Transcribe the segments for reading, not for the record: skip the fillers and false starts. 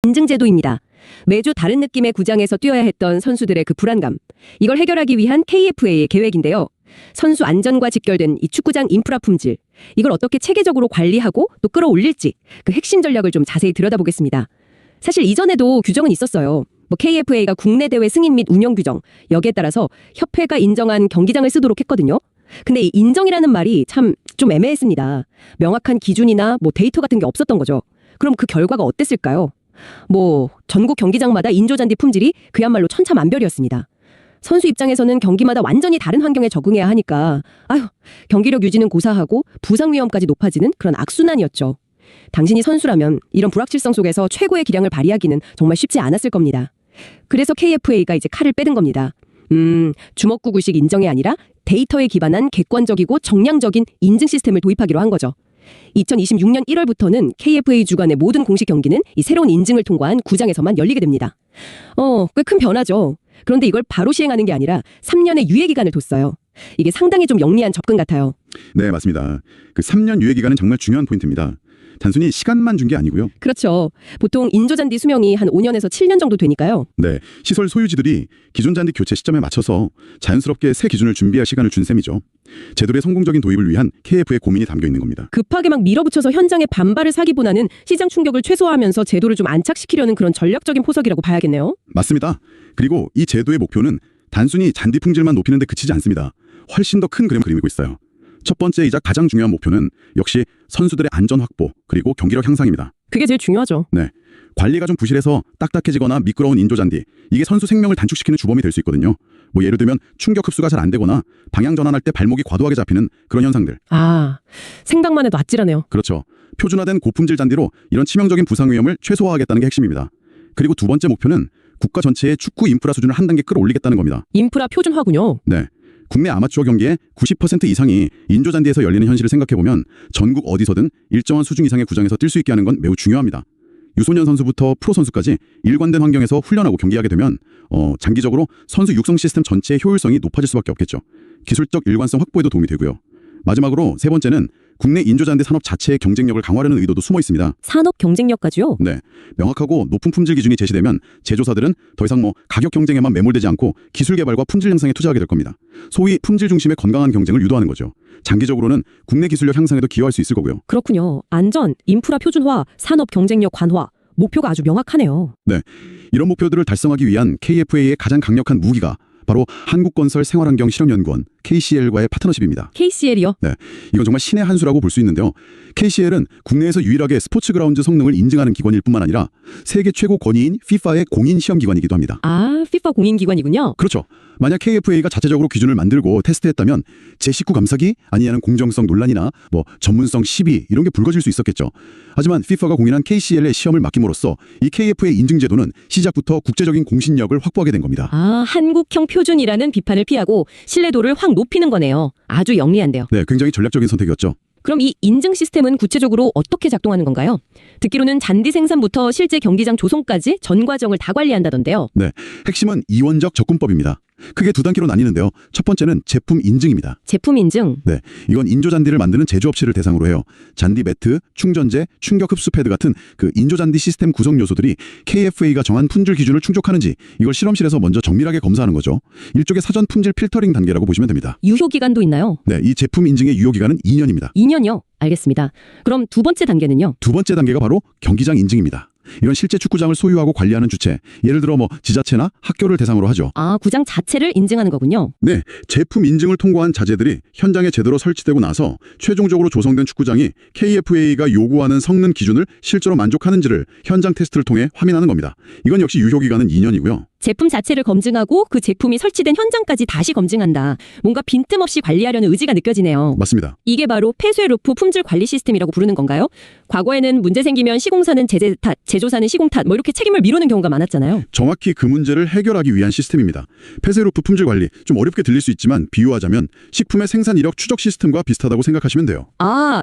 인증제도입니다. 매주 다른 느낌의 구장에서 뛰어야 했던 선수들의 그 불안감. 이걸 해결하기 위한 KFA의 계획인데요. 선수 안전과 직결된 이 축구장 인프라 품질. 이걸 어떻게 체계적으로 관리하고 또 끌어올릴지 그 핵심 전략을 좀 자세히 들여다보겠습니다. 사실 이전에도 규정은 있었어요. KFA가 국내 대회 승인 및 운영 규정, 여기에 따라서 협회가 인정한 경기장을 쓰도록 했거든요. 근데 이 인정이라는 말이 참 좀 애매했습니다. 명확한 기준이나 데이터 같은 게 없었던 거죠. 그럼 그 결과가 어땠을까요? 전국 경기장마다 인조잔디 품질이 그야말로 천차만별이었습니다. 선수 입장에서는 경기마다 완전히 다른 환경에 적응해야 하니까 경기력 유지는 고사하고 부상 위험까지 높아지는 그런 악순환이었죠. 당신이 선수라면 이런 불확실성 속에서 최고의 기량을 발휘하기는 정말 쉽지 않았을 겁니다. 그래서 KFA가 이제 칼을 빼든 겁니다. 주먹구구식 인정이 아니라 데이터에 기반한 객관적이고 정량적인 인증 시스템을 도입하기로 한 거죠. 2026년 1월부터는 KFA 주관의 모든 공식 경기는 이 새로운 인증을 통과한 구장에서만 열리게 됩니다. 꽤 큰 변화죠. 그런데 이걸 바로 시행하는 게 아니라 3년의 유예 기간을 뒀어요. 이게 상당히 좀 영리한 접근 같아요. 네, 맞습니다. 그 3년 유예 기간은 정말 중요한 포인트입니다. 단순히 시간만 준 게 아니고요. 그렇죠. 보통 인조잔디 수명이 한 5년에서 7년 정도 되니까요. 네, 시설 소유지들이 기존 잔디 교체 시점에 맞춰서 자연스럽게 새 기준을 준비할 시간을 준 셈이죠. 제도의 성공적인 도입을 위한 KF의 고민이 담겨 있는 겁니다. 급하게 막 밀어붙여서 현장에 반발을 사기보다는 시장 충격을 최소화하면서 제도를 좀 안착시키려는 그런 전략적인 포석이라고 봐야겠네요. 맞습니다. 그리고 이 제도의 목표는 단순히 잔디 품질만 높이는 데 그치지 않습니다. 훨씬 더 큰 그림을 그리고 있어요. 첫 번째이자 가장 중요한 목표는 역시 선수들의 안전 확보 그리고 경기력 향상입니다. 그게 제일 중요하죠. 네, 관리가 좀 부실해서 딱딱해지거나 미끄러운 인조잔디, 이게 선수 생명을 단축시키는 주범이 될 수 있거든요. 예를 들면 충격 흡수가 잘 안 되거나 방향 전환할 때 발목이 과도하게 잡히는 그런 현상들. 생각만 해도 아찔하네요. 그렇죠. 표준화된 고품질 잔디로 이런 치명적인 부상 위험을 최소화하겠다는 게 핵심입니다. 그리고 두 번째 목표는 국가 전체의 축구 인프라 수준을 한 단계 끌어올리겠다는 겁니다. 인프라 표준화군요. 네. 국내 아마추어 경기의 90% 이상이 인조잔디에서 열리는 현실을 생각해보면 전국 어디서든 일정한 수준 이상의 구장에서 뛸 수 있게 하는 건 매우 중요합니다. 유소년 선수부터 프로 선수까지 일관된 환경에서 훈련하고 경기하게 되면 장기적으로 선수 육성 시스템 전체의 효율성이 높아질 수밖에 없겠죠. 기술적 일관성 확보에도 도움이 되고요. 마지막으로 세 번째는 국내 인조잔디 산업 자체의 경쟁력을 강화하려는 의도도 숨어 있습니다. 산업 경쟁력까지요? 네. 명확하고 높은 품질 기준이 제시되면 제조사들은 더 이상 가격 경쟁에만 매몰되지 않고 기술 개발과 품질 향상에 투자하게 될 겁니다. 소위 품질 중심의 건강한 경쟁을 유도하는 거죠. 장기적으로는 국내 기술력 향상에도 기여할 수 있을 거고요. 그렇군요. 안전, 인프라 표준화, 산업 경쟁력 관화. 목표가 아주 명확하네요. 네. 이런 목표들을 달성하기 위한 KFA의 가장 강력한 무기가 바로 한국건설 생활환경실험연구원 KCL과의 파트너십입니다. KCL이요? 네, 이건 정말 신의 한 수라고 볼 수 있는데요. KCL은 국내에서 유일하게 스포츠 그라운드 성능을 인증하는 기관일 뿐만 아니라 세계 최고 권위인 FIFA의 공인 시험 기관이기도 합니다. FIFA 공인 기관이군요. 그렇죠. 만약 KFA가 자체적으로 기준을 만들고 테스트했다면 제19 감사기 아니냐는 공정성 논란이나 전문성 시비 이런 게 불거질 수 있었겠죠. 하지만 FIFA가 공인한 KCL의 시험을 맡김으로써 이 KFA 인증 제도는 시작부터 국제적인 공신력을 확보하게 된 겁니다. 한국형 표준이라는 비판을 피하고 신뢰도를 확 높이는 거네요. 아주 영리한데요. 네, 굉장히 전략적인 선택이었죠. 그럼 이 인증 시스템은 구체적으로 어떻게 작동하는 건가요? 듣기로는 잔디 생산부터 실제 경기장 조성까지 전 과정을 다 관리한다던데요. 네, 핵심은 이원적 접근법입니다. 크게 두 단계로 나뉘는데요. 첫 번째는 제품 인증입니다. 제품 인증? 네, 이건 인조잔디를 만드는 제조업체를 대상으로 해요. 잔디 매트, 충전재, 충격 흡수 패드 같은 그 인조잔디 시스템 구성 요소들이 KFA가 정한 품질 기준을 충족하는지 이걸 실험실에서 먼저 정밀하게 검사하는 거죠. 일종의 사전 품질 필터링 단계라고 보시면 됩니다. 유효 기간도 있나요? 네, 이 제품 인증의 유효 기간은 2년입니다. 2년이요? 알겠습니다. 그럼 두 번째 단계는요? 두 번째 단계가 바로 경기장 인증입니다. 이건 실제 축구장을 소유하고 관리하는 주체, 예를 들어 지자체나 학교를 대상으로 하죠. 구장 자체를 인증하는 거군요. 네, 제품 인증을 통과한 자재들이 현장에 제대로 설치되고 나서 최종적으로 조성된 축구장이 KFA가 요구하는 성능 기준을 실제로 만족하는지를 현장 테스트를 통해 확인하는 겁니다. 이건 역시 유효 기간은 2년이고요. 제품 자체를 검증하고 그 제품이 설치된 현장까지 다시 검증한다. 뭔가 빈틈없이 관리하려는 의지가 느껴지네요. 맞습니다. 이게 바로 폐쇄 루프 품질 관리 시스템이라고 부르는 건가요? 과거에는 문제 생기면 시공사는 제재 탓, 제조사는 시공 탓, 이렇게 책임을 미루는 경우가 많았잖아요. 정확히 그 문제를 해결하기 위한 시스템입니다. 폐쇄 루프 품질 관리, 좀 어렵게 들릴 수 있지만 비유하자면 식품의 생산 이력 추적 시스템과 비슷하다고 생각하시면 돼요.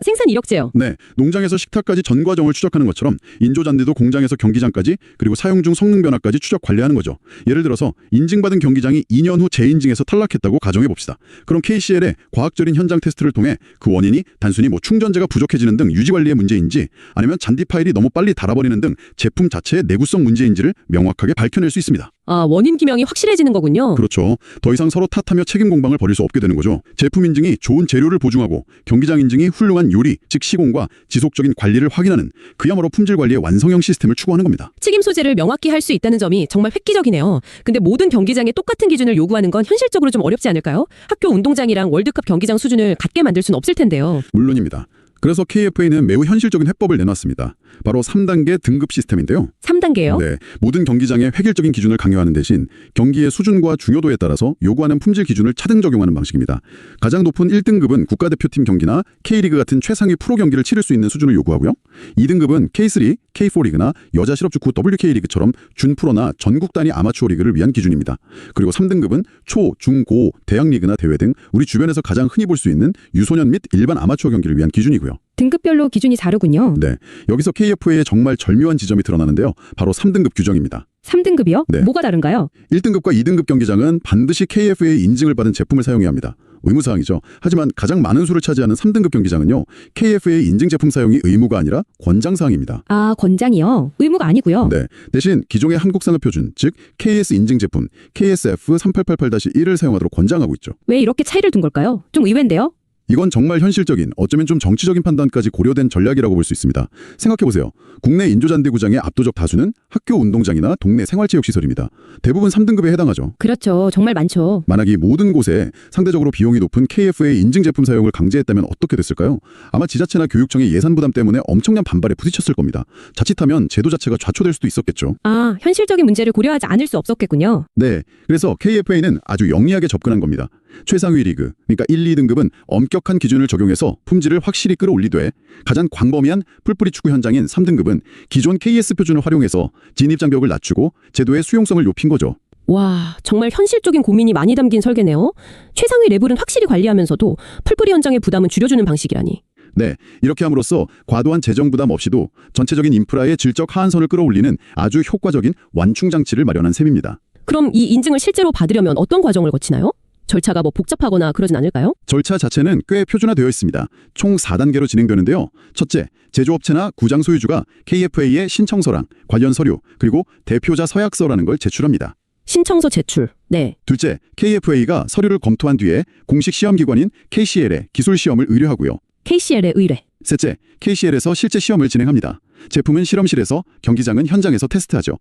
생산 이력제요? 네, 농장에서 식탁까지 전 과정을 추적하는 것처럼 인조잔디도 공장에서 경기장까지 그리고 사용 중 성능 변화까지 추적 관리하는 거죠. 예를 들어서 인증받은 경기장이 2년 후 재인증에서 탈락했다고 가정해 봅시다. 그럼 KCL의 과학적인 현장 테스트를 통해 그 원인이 단순히 충전재가 부족해지는 등 유지관리의 문제인지 아니면 잔디 파일이 너무 빨리 닳아버리는 등 제품 자체의 내구성 문제인지를 명확하게 밝혀낼 수 있습니다. 아, 원인 규명이 확실해지는 거군요. 그렇죠. 더 이상 서로 탓하며 책임 공방을 벌일 수 없게 되는 거죠. 제품 인증이 좋은 재료를 보증하고 경기장 인증이 훌륭한 요리, 즉 시공과 지속적인 관리를 확인하는 그야말로 품질 관리의 완성형 시스템을 추구하는 겁니다. 책임 소재를 명확히 할 수 있다는 점이 정말 획기적이네요. 근데 모든 경기장에 똑같은 기준을 요구하는 건 현실적으로 좀 어렵지 않을까요? 학교 운동장이랑 월드컵 경기장 수준을 같게 만들 수는 없을 텐데요. 물론입니다. 그래서 KFA는 매우 현실적인 해법을 내놨습니다. 바로 3단계 등급 시스템인데요. 3단계요? 네, 모든 경기장의 획일적인 기준을 강요하는 대신 경기의 수준과 중요도에 따라서 요구하는 품질 기준을 차등 적용하는 방식입니다. 가장 높은 1등급은 국가대표팀 경기나 K리그 같은 최상위 프로 경기를 치를 수 있는 수준을 요구하고요. 2등급은 K3, K4 리그나 여자 실업축구 WK리그처럼 준프로나 전국 단위 아마추어 리그를 위한 기준입니다. 그리고 3등급은 초, 중, 고, 대학 리그나 대회 등 우리 주변에서 가장 흔히 볼 수 있는 유소년 및 일반 아마추어 경기를 위한 기준이고요. 등급별로 기준이 다르군요. 네, 여기서 KFA의 정말 절묘한 지점이 드러나는데요. 바로 3등급 규정입니다. 3등급이요? 네. 뭐가 다른가요? 1등급과 2등급 경기장은 반드시 KFA 인증을 받은 제품을 사용해야 합니다. 의무사항이죠. 하지만 가장 많은 수를 차지하는 3등급 경기장은요. KFA 인증 제품 사용이 의무가 아니라 권장사항입니다. 아, 권장이요? 의무가 아니고요. 네, 대신 기존의 한국산업표준, 즉 KS 인증 제품 KSF 3888-1을 사용하도록 권장하고 있죠. 왜 이렇게 차이를 둔 걸까요? 좀 의외인데요? 이건 정말 현실적인, 어쩌면 좀 정치적인 판단까지 고려된 전략이라고 볼 수 있습니다. 생각해보세요. 국내 인조잔디 구장의 압도적 다수는 학교 운동장이나 동네 생활체육시설입니다. 대부분 3등급에 해당하죠. 그렇죠. 정말 많죠. 만약 이 모든 곳에 상대적으로 비용이 높은 KFA 인증 제품 사용을 강제했다면 어떻게 됐을까요? 아마 지자체나 교육청의 예산 부담 때문에 엄청난 반발에 부딪혔을 겁니다. 자칫하면 제도 자체가 좌초될 수도 있었겠죠. 아, 현실적인 문제를 고려하지 않을 수 없었겠군요. 네, 그래서 KFA는 아주 영리하게 접근한 겁니다. 최상위 리그, 그러니까 1, 2등급은 엄격한 기준을 적용해서 품질을 확실히 끌어올리되 가장 광범위한 풀뿌리 축구 현장인 3등급은 기존 KS 표준을 활용해서 진입 장벽을 낮추고 제도의 수용성을 높인 거죠. 와, 정말 현실적인 고민이 많이 담긴 설계네요. 최상위 레벨은 확실히 관리하면서도 풀뿌리 현장의 부담은 줄여주는 방식이라니. 네, 이렇게 함으로써 과도한 재정 부담 없이도 전체적인 인프라의 질적 하한선을 끌어올리는 아주 효과적인 완충 장치를 마련한 셈입니다. 그럼 이 인증을 실제로 받으려면 어떤 과정을 거치나요? 절차가 복잡하거나 그러진 않을까요? 절차 자체는 꽤 표준화되어 있습니다. 총 4단계로 진행되는데요. 첫째, 제조업체나 구장 소유주가 KFA의 신청서랑 관련 서류, 그리고 대표자 서약서라는 걸 제출합니다. 신청서 제출. 네. 둘째, KFA가 서류를 검토한 뒤에 공식 시험기관인 KCL에 기술시험을 의뢰하고요. KCL의 의뢰. 셋째, KCL에서 실제 시험을 진행합니다. 제품은 실험실에서, 경기장은 현장에서 테스트하죠.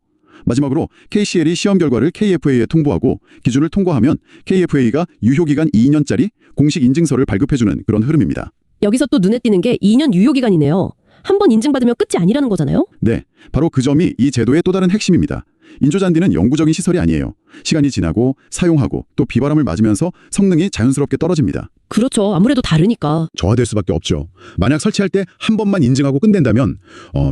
마지막으로 KCL이 시험 결과를 KFA에 통보하고 기준을 통과하면 KFA가 유효기간 2년짜리 공식 인증서를 발급해주는 그런 흐름입니다. 여기서 또 눈에 띄는 게 2년 유효기간이네요. 한 번 인증받으면 끝이 아니라는 거잖아요? 네, 바로 그 점이 이 제도의 또 다른 핵심입니다. 인조잔디는 영구적인 시설이 아니에요. 시간이 지나고 사용하고 또 비바람을 맞으면서 성능이 자연스럽게 떨어집니다. 그렇죠. 아무래도 다르니까. 저하될 수밖에 없죠. 만약 설치할 때 한 번만 인증하고 끝낸다면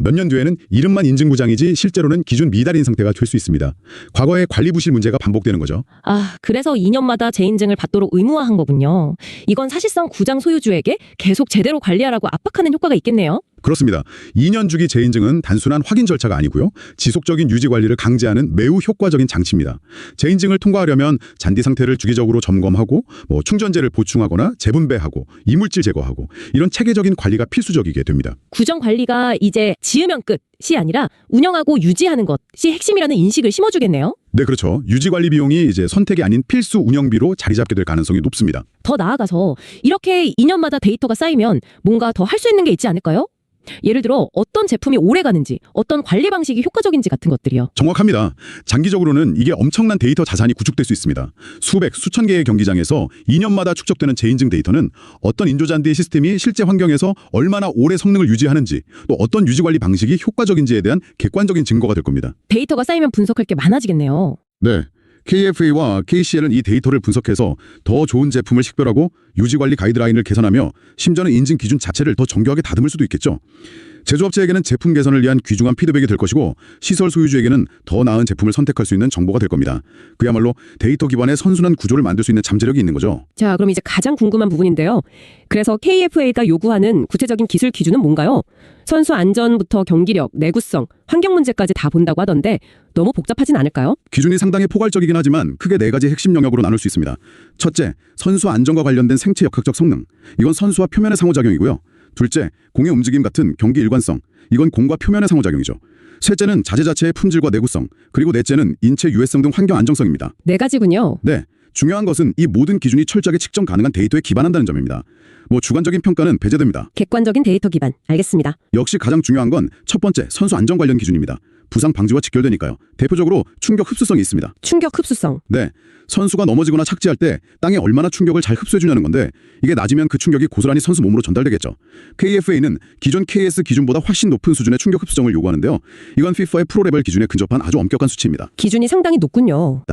몇 년 뒤에는 이름만 인증 구장이지 실제로는 기준 미달인 상태가 될 수 있습니다. 과거의 관리 부실 문제가 반복되는 거죠. 아, 그래서 2년마다 재인증을 받도록 의무화한 거군요. 이건 사실상 구장 소유주에게 계속 제대로 관리하라고 압박하는 효과가 있겠네요. 그렇습니다. 2년 주기 재인증은 단순한 확인 절차가 아니고요. 지속적인 유지 관리를 강제하는 매우 효과적인 장치입니다. 재인증을 통과하려면 잔디 상태를 주기적으로 점검하고 충전재를 보충하거나 재분배하고 이물질 제거하고 이런 체계적인 관리가 필수적이게 됩니다. 구정 관리가 이제 지으면 끝이 아니라 운영하고 유지하는 것이 핵심이라는 인식을 심어주겠네요. 네, 그렇죠. 유지 관리 비용이 이제 선택이 아닌 필수 운영비로 자리 잡게 될 가능성이 높습니다. 더 나아가서 이렇게 2년마다 데이터가 쌓이면 뭔가 더 할 수 있는 게 있지 않을까요? 예를 들어 어떤 제품이 오래 가는지, 어떤 관리 방식이 효과적인지 같은 것들이요. 정확합니다. 장기적으로는 이게 엄청난 데이터 자산이 구축될 수 있습니다. 수백, 수천 개의 경기장에서 2년마다 축적되는 재인증 데이터는 어떤 인조잔디 시스템이 실제 환경에서 얼마나 오래 성능을 유지하는지 또 어떤 유지관리 방식이 효과적인지에 대한 객관적인 증거가 될 겁니다. 데이터가 쌓이면 분석할 게 많아지겠네요. 네, KFA와 KCL은 이 데이터를 분석해서 더 좋은 제품을 식별하고 유지관리 가이드라인을 개선하며 심지어는 인증 기준 자체를 더 정교하게 다듬을 수도 있겠죠. 제조업체에게는 제품 개선을 위한 귀중한 피드백이 될 것이고 시설 소유주에게는 더 나은 제품을 선택할 수 있는 정보가 될 겁니다. 그야말로 데이터 기반의 선순환 구조를 만들 수 있는 잠재력이 있는 거죠. 자, 그럼 이제 가장 궁금한 부분인데요. 그래서 KFA가 요구하는 구체적인 기술 기준은 뭔가요? 선수 안전부터 경기력, 내구성, 환경 문제까지 다 본다고 하던데 너무 복잡하진 않을까요? 기준이 상당히 포괄적이긴 하지만 크게 4가지 핵심 영역으로 나눌 수 있습니다. 첫째, 선수 안전과 관련된 생체 역학적 성능. 이건 선수와 표면의 상호작용이고요. 둘째, 공의 움직임 같은 경기 일관성. 이건 공과 표면의 상호작용이죠. 셋째는 자재 자체의 품질과 내구성. 그리고 넷째는 인체 유해성 등 환경 안정성입니다. 4가지군요. 네, 중요한 것은 이 모든 기준이 철저하게 측정 가능한 데이터에 기반한다는 점입니다. 주관적인 평가는 배제됩니다. 객관적인 데이터 기반. 알겠습니다. 역시 가장 중요한 건 첫 번째, 선수 안전 관련 기준입니다. 부상 방지와 직결되니까요. 대표적으로 충격 흡수성이 있습니다. 충격 흡수성. 네, 선수가 넘어지거나 착지할 때 땅에 얼마나 충격을 잘 흡수해주냐는 건데 이게 낮으면 그 충격이 고스란히 선수 몸으로 전달되겠죠. KFA는 기존 KS 기준보다 훨씬 높은 수준의 충격 흡수성을 요구하는데요. 이건 FIFA의 프로레벨 기준에 근접한 아주 엄격한 수치입니다. 기준이 상당히 높군요.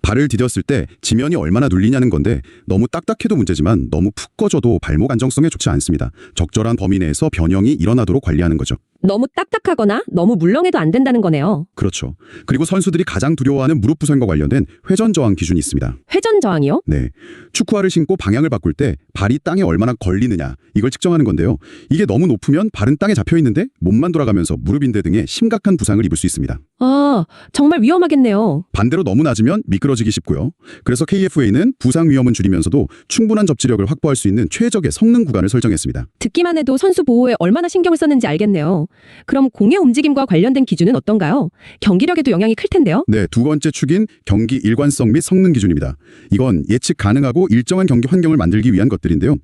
발을 디뎠을 때 지면이 얼마나 눌리냐는 건데 너무 딱딱해도 문제지만 너무 푹 꺼져도 발목 안정성에 좋지 않습니다. 적절한 범위 내에서 변형이 일어나도록 관리하는 거죠. 너무 딱딱하거나 너무 물렁해도 안 된다는 거네요. 그렇죠. 그리고 선수들이 가장 두려워하는 무릎 부상과 관련된 회전 저항 기준이 있습니다. 회전 저항이요? 네, 축구화를 신고 방향을 바꿀 때 발이 땅에 얼마나 걸리느냐 이걸 측정하는 건데요. 이게 너무 높으면 발은 땅에 잡혀 있는데 몸만 돌아가면서 무릎인대 등의 심각한 부상을 입을 수 있습니다. 아, 정말 위험하겠네요. 반대로 너무 낮으면 미끄러지기 쉽고요. 그래서 KFA는 부상 위험은 줄이면서도 충분한 접지력을 확보할 수 있는 최적의 성능 구간을 설정했습니다. 듣기만 해도 선수 보호에 얼마나 신경을 썼는지 알겠네요. 그럼 공의 움직임과 관련된 기준은 어떤가요? 경기력에도 영향이 클 텐데요. 네, 두 번째 축인 경기 일관성 및 성능 기준입니다. 이건 예측 가능하고 일정한 경기 환경을 만들기 위한 것들인데요.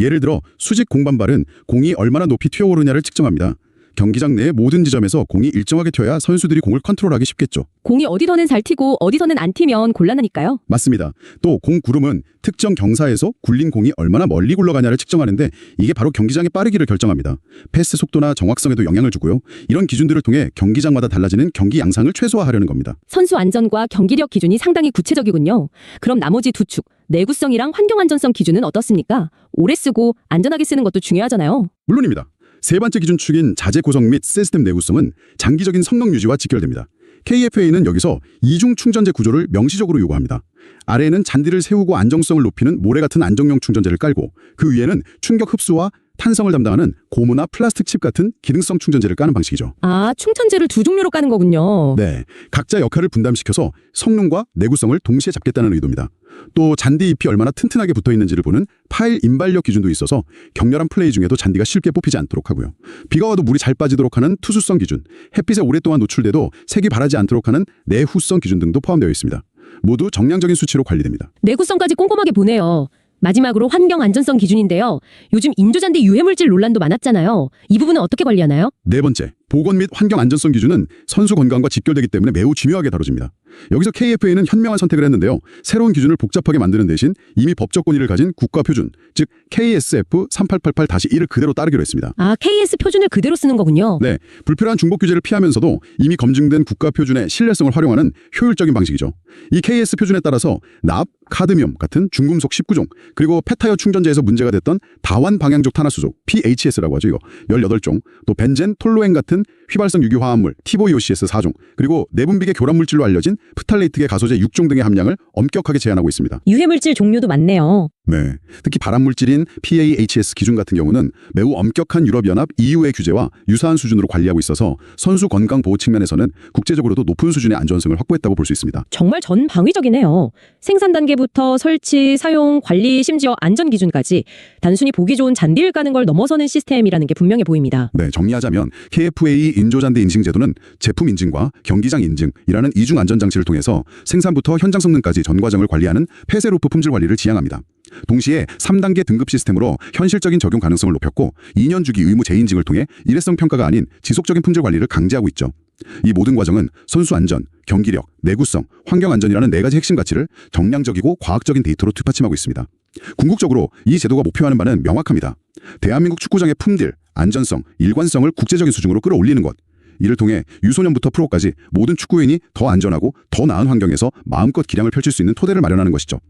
예를 들어 수직 공반발은 공이 얼마나 높이 튀어오르냐를 측정합니다. 경기장 내 모든 지점에서 공이 일정하게 튀어야 선수들이 공을 컨트롤하기 쉽겠죠. 공이 어디서는 잘 튀고 어디서는 안 튀면 곤란하니까요. 맞습니다. 또 공 구름은 특정 경사에서 굴린 공이 얼마나 멀리 굴러가냐를 측정하는데 이게 바로 경기장의 빠르기를 결정합니다. 패스 속도나 정확성에도 영향을 주고요. 이런 기준들을 통해 경기장마다 달라지는 경기 양상을 최소화하려는 겁니다. 선수 안전과 경기력 기준이 상당히 구체적이군요. 그럼 나머지 두 축, 내구성이랑 환경 안전성 기준은 어떻습니까? 오래 쓰고 안전하게 쓰는 것도 중요하잖아요. 물론입니다. 세 번째 기준 축인 자재 구성 및 시스템 내구성은 장기적인 성능 유지와 직결됩니다. KFA는 여기서 이중 충전재 구조를 명시적으로 요구합니다. 아래에는 잔디를 세우고 안정성을 높이는 모래 같은 안정용 충전재를 깔고 그 위에는 충격 흡수와 탄성을 담당하는 고무나 플라스틱 칩 같은 기능성 충전재를 까는 방식이죠. 아, 충전재를 두 종류로 까는 거군요. 네, 각자 역할을 분담시켜서 성능과 내구성을 동시에 잡겠다는 의도입니다. 또 잔디 잎이 얼마나 튼튼하게 붙어있는지를 보는 파일 인발력 기준도 있어서 격렬한 플레이 중에도 잔디가 쉽게 뽑히지 않도록 하고요. 비가 와도 물이 잘 빠지도록 하는 투수성 기준, 햇빛에 오랫동안 노출돼도 색이 바라지 않도록 하는 내후성 기준 등도 포함되어 있습니다. 모두 정량적인 수치로 관리됩니다. 내구성까지 꼼꼼하게 보네요. 마지막으로 환경 안전성 기준인데요. 요즘 인조잔디 유해물질 논란도 많았잖아요. 이 부분은 어떻게 관리하나요? 네 번째, 보건 및 환경 안전성 기준은 선수 건강과 직결되기 때문에 매우 중요하게 다뤄집니다. 여기서 KFA는 현명한 선택을 했는데요. 새로운 기준을 복잡하게 만드는 대신 이미 법적 권위를 가진 국가 표준, 즉 KSF 3888-1을 그대로 따르기로 했습니다. 아, KS 표준을 그대로 쓰는 거군요. 네, 불필요한 중복 규제를 피하면서도 이미 검증된 국가 표준의 신뢰성을 활용하는 효율적인 방식이죠. 이 KS 표준에 따라서 납, 카드뮴 같은 중금속 19종, 그리고 폐타이어 충전재에서 문제가 됐던 다완 방향족 탄화수소, PHS라고 하죠. 이거 18종, 또 벤젠, 톨루엔 같은 휘발성 유기화합물, 티보이오CS 4종, 그리고 내분비계 교란물질로 알려진 프탈레이트계 가소제 6종 등의 함량을 엄격하게 제한하고 있습니다. 유해물질 종류도 많네요. 네, 특히 발암물질인 PAHS 기준 같은 경우는 매우 엄격한 유럽연합 EU의 규제와 유사한 수준으로 관리하고 있어서 선수 건강 보호 측면에서는 국제적으로도 높은 수준의 안전성을 확보했다고 볼 수 있습니다. 정말 전방위적이네요. 생산 단계부터 설치, 사용, 관리, 심지어 안전 기준까지 단순히 보기 좋은 잔디를 까는 걸 넘어서는 시스템이라는 게 분명해 보입니다. 네, 정리하자면 KFA 인조잔디 인증 제도는 제품 인증과 경기장 인증이라는 이중 안전 장치를 통해서 생산부터 현장 성능까지 전 과정을 관리하는 폐쇄루프 품질 관리를 지향합니다. 동시에 3단계 등급 시스템으로 현실적인 적용 가능성을 높였고 2년 주기 의무 재인증을 통해 일회성 평가가 아닌 지속적인 품질 관리를 강제하고 있죠. 이 모든 과정은 선수 안전, 경기력, 내구성, 환경 안전이라는 4가지 핵심 가치를 정량적이고 과학적인 데이터로 뒷받침하고 있습니다. 궁극적으로 이 제도가 목표하는 바는 명확합니다. 대한민국 축구장의 품질, 안전성, 일관성을 국제적인 수준으로 끌어올리는 것. 이를 통해 유소년부터 프로까지 모든 축구인이 더 안전하고 더 나은 환경에서 마음껏 기량을 펼칠 수 있는 토대를 마련하는 것이죠.